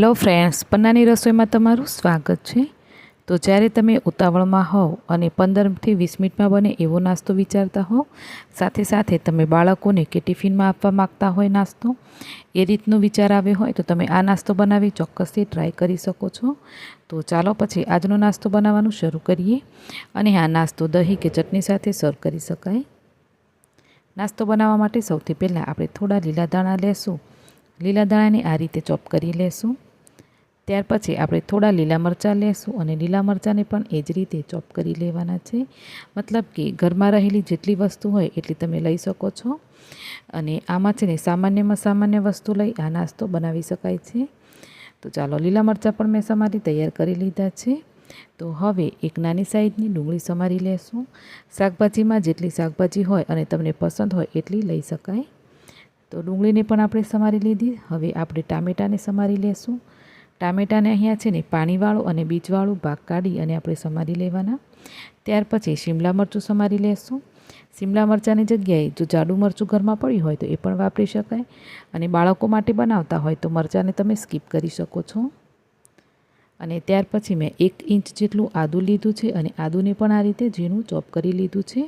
Hello friends, પન્નાની રસોઈમાં તમારું સ્વાગત છે। તો જ્યારે તમે ઉતાવળમાં હોવ અને 15થી 20 મિનિટમાં બને એવો નાસ્તો વિચારતા હો, સાથે સાથે તમે બાળકોને કે ટિફિનમાં આપવા માગતા હોય નાસ્તો, એ રીતનો વિચાર આવ્યો હોય તો તમે આ નાસ્તો બનાવી ચોક્કસથી ટ્રાય કરી શકો છો। તો ચાલો પછી આજનો નાસ્તો બનાવવાનું શરૂ કરીએ। અને આ નાસ્તો દહીં કે ચટણી સાથે સર્વ કરી શકાય। નાસ્તો બનાવવા માટે સૌથી પહેલાં આપણે થોડા લીલા ધાણા લેશું। લીલા દાણાને આ રીતે ચોપ કરી લેશું। ત્યાર પછી આપણે થોડા લીલા મરચાં લેશું અને લીલા મરચાંને પણ એ જ રીતે ચોપ કરી લેવાના છે। મતલબ કે ઘરમાં રહેલી જેટલી વસ્તુ હોય એટલી તમે લઈ શકો છો। અને આમાં છે ને સામાન્ય વસ્તુ લઈ આ નાસ્તો બનાવી શકાય છે। તો ચાલો, લીલા મરચાં પણ મેં સમારી તૈયાર કરી લીધા છે। તો હવે એક નાની સાઈઝની ડુંગળી સમારી લેશું। શાકભાજીમાં જેટલી શાકભાજી હોય અને તમને પસંદ હોય એટલી લઈ શકાય। તો ડુંગળીને પણ આપણે સમારી લીધી। હવે આપણે ટામેટાને સમારી લેશું। ટામેટાને અહીંયા છે ને પાણીવાળું અને બીજવાળું ભાગ કાઢી અને આપણે સમારી લેવાના। ત્યાર પછી શિમલા મરચું સમારી લેશું। શિમલા મરચાંની જગ્યાએ જો જાડું મરચું ઘરમાં પડ્યું હોય તો એ પણ વાપરી શકાય। અને બાળકો માટે બનાવતા હોય તો મરચાંને તમે સ્કીપ કરી શકો છો। અને ત્યાર પછી મેં 1 ઇંચ જેટલું આદું લીધું છે અને આદુને પણ આ રીતે ઝીણું ચોપ કરી લીધું છે।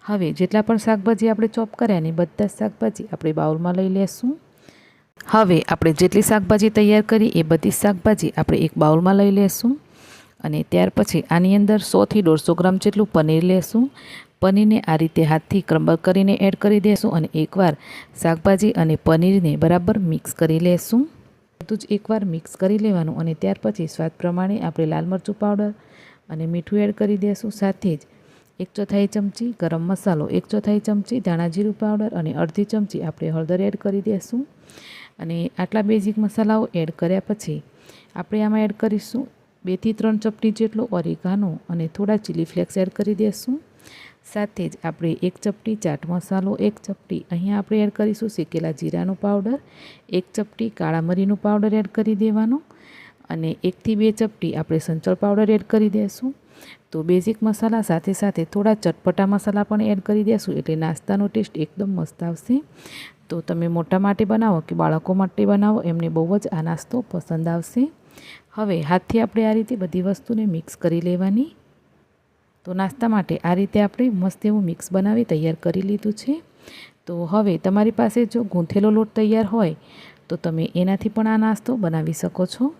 હવે જેટલા પણ શાકભાજી આપણે ચોપ કર્યા ને બધા જ શાકભાજી આપણે બાઉલમાં લઈ લેશું। હવે આપણે જેટલી શાકભાજી તૈયાર કરી એ બધી શાકભાજી આપણે એક બાઉલમાં લઈ લેશું। અને ત્યાર પછી આની અંદર 100થી 150 ગ્રામ જેટલું પનીર લેશું। પનીરને આ રીતે હાથથી ક્રમ્બલ કરીને એડ કરી દેશું અને એકવાર શાકભાજી અને પનીરને બરાબર મિક્સ કરી લેશું। બધું જ એકવાર મિક્સ કરી લેવાનું અને ત્યાર પછી સ્વાદ પ્રમાણે આપણે લાલ મરચું પાવડર અને મીઠું એડ કરી દેશું। સાથે જ 1/4 ચમચી ગરમ મસાલો, 1/4 ચમચી ધાણા જીરું પાવડર અને અડધી ચમચી આપણે હળદર એડ કરી દેશું। અને આટલા બેઝિક મસાલાઓ એડ કર્યા પછી આપણે આમાં એડ કરીશું 2થી 3 ચપટી જેટલો ઓરેગાનો અને થોડા ચીલી ફ્લેક્સ એડ કરી દેશું। સાથે જ આપણે 1 ચપટી ચાટ મસાલો, 1 ચપટી અહીંયા આપણે એડ કરીશું શેકેલા જીરાનો પાવડર, 1 ચપટી કાળા મરીનો પાવડર એડ કરી દેવાનો અને 1થી 2 ચપટી આપણે સંચળ પાવડર એડ કરી દેશું। તો બેઝિક મસાલા સાથે સાથે થોડા ચટપટા મસાલા પણ એડ કરી દેશું એટલે નાસ્તાનો ટેસ્ટ એકદમ મસ્ત આવશે। તો તમે મોટા માટે બનાવો કે બાળકો માટે બનાવો, એમને બહુ જ આ નાસ્તો પસંદ આવશે। હવે હાથથી આપણે આ રીતે બધી વસ્તુને મિક્સ કરી લેવાની। તો નાસ્તા માટે આ રીતે આપણે મસ્ત એવું મિક્સ બનાવી તૈયાર કરી લીધું છે। તો હવે તમારી પાસે જો ગૂંથેલો લોટ તૈયાર હોય તો તમે એનાથી પણ આ નાસ્તો બનાવી શકો છો।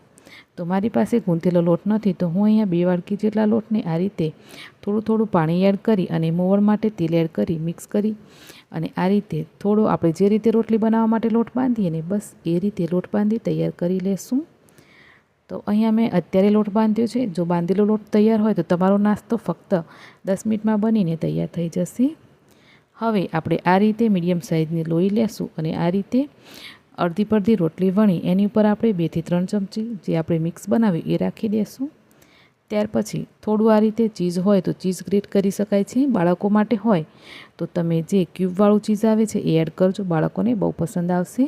તો મારી પાસે ગૂંથેલો લોટ નથી તો હું અહીંયા 2 વાડકી જેટલા લોટને આ રીતે થોડું પાણી એડ કરી અને મોવણ માટે તેલ એડ કરી મિક્સ કરી અને આ રીતે થોડો આપણે જે રીતે રોટલી બનાવવા માટે લોટ બાંધીએ ને બસ એ રીતે લોટ બાંધી તૈયાર કરી લેશું। તો અહીંયા મેં અત્યારે લોટ બાંધ્યો છે। જો બાંધેલો લોટ તૈયાર હોય તો તમારો નાસ્તો ફક્ત 10 મિનિટમાં બનીને તૈયાર થઈ જશે। હવે આપણે આ રીતે મીડિયમ સાઇઝની લોઈ લેશું અને આ રીતે અડધી પડધી રોટલી વણી એની ઉપર આપણે 2થી 3 ચમચી જે આપણે મિક્સ બનાવ્યું એ રાખી દેશું। ત્યાર પછી થોડું આ રીતે ચીઝ હોય તો ચીઝ ગ્રેટ કરી શકાય છે। બાળકો માટે હોય તો તમે જે ક્યુબવાળું ચીઝ આવે છે એ એડ કરજો, બાળકોને બહુ પસંદ આવશે।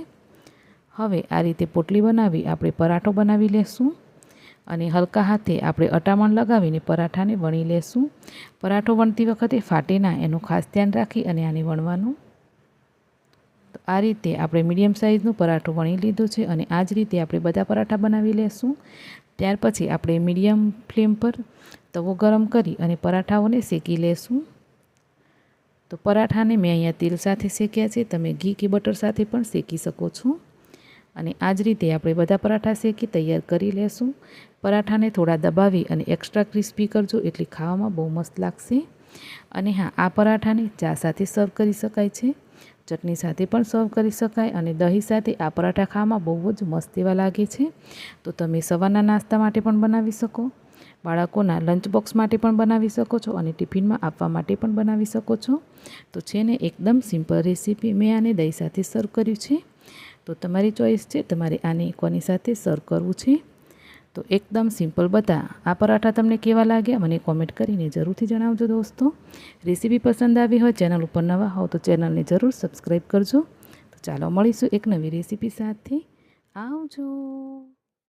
હવે આ રીતે પોટલી બનાવી આપણે પરાઠો બનાવી લેશું અને હલકા હાથે આપણે અટામણ લગાવીને પરાઠાને વણી લેશું। પરાઠો વણતી વખતે ફાટે ના એનું ખાસ ધ્યાન રાખી અને આને વણવાનું। તો આ રીતે આપણે મીડિયમ સાઇઝનું પરાઠો વણી લીધું છે અને આ જ રીતે આપણે બધા પરાઠા બનાવી લેશું। ત્યાર પછી આપણે મીડિયમ ફ્લેમ પર તવો ગરમ કરી અને પરાઠાઓને શેકી લેશું। તો પરાઠાને મેં અહીંયા તેલ સાથે શેક્યા છે, તમે ઘી કે બટર સાથે પણ શેકી શકો છો। અને આ જ રીતે આપણે બધા પરાઠા શેકી તૈયાર કરી લેશું। પરાઠાને થોડા દબાવી અને એક્સ્ટ્રા ક્રિસ્પી કરજો એટલે ખાવામાં બહુ મસ્ત લાગશે। અને હા, આ પરાઠાને ચા સાથે સર્વ કરી શકાય છે, ચટણી સાથે પણ સર્વ કરી શકાય અને દહીં સાથે આ પરાઠા ખાવામાં બહુ જ મસ્ત એવા લાગે છે। તો તમે સવારના નાસ્તા માટે પણ બનાવી શકો, બાળકોના લંચ બોક્સ માટે પણ બનાવી શકો છો અને ટિફિનમાં આપવા માટે પણ બનાવી શકો છો। તો છે ને એકદમ સિમ્પલ રેસીપી, મેં આને દહીં સાથે સર્વ કર્યું છે। તો તમારી ચોઈસ છે તમારે આને કોની સાથે સર્વ કરવું છે। તો એકદમ સિમ્પલ બધા આ પરાઠા તમને કેવા લાગ્યા મને કોમેન્ટ કરીને જરૂરથી જણાવજો દોસ્તો। રેસીપી પસંદ આવી હોય, ચેનલ ઉપર નવા હો તો ચેનલને જરૂર સબસ્ક્રાઈબ કરજો। તો ચાલો મળીશું એક નવી રેસીપી સાથે, આવજો।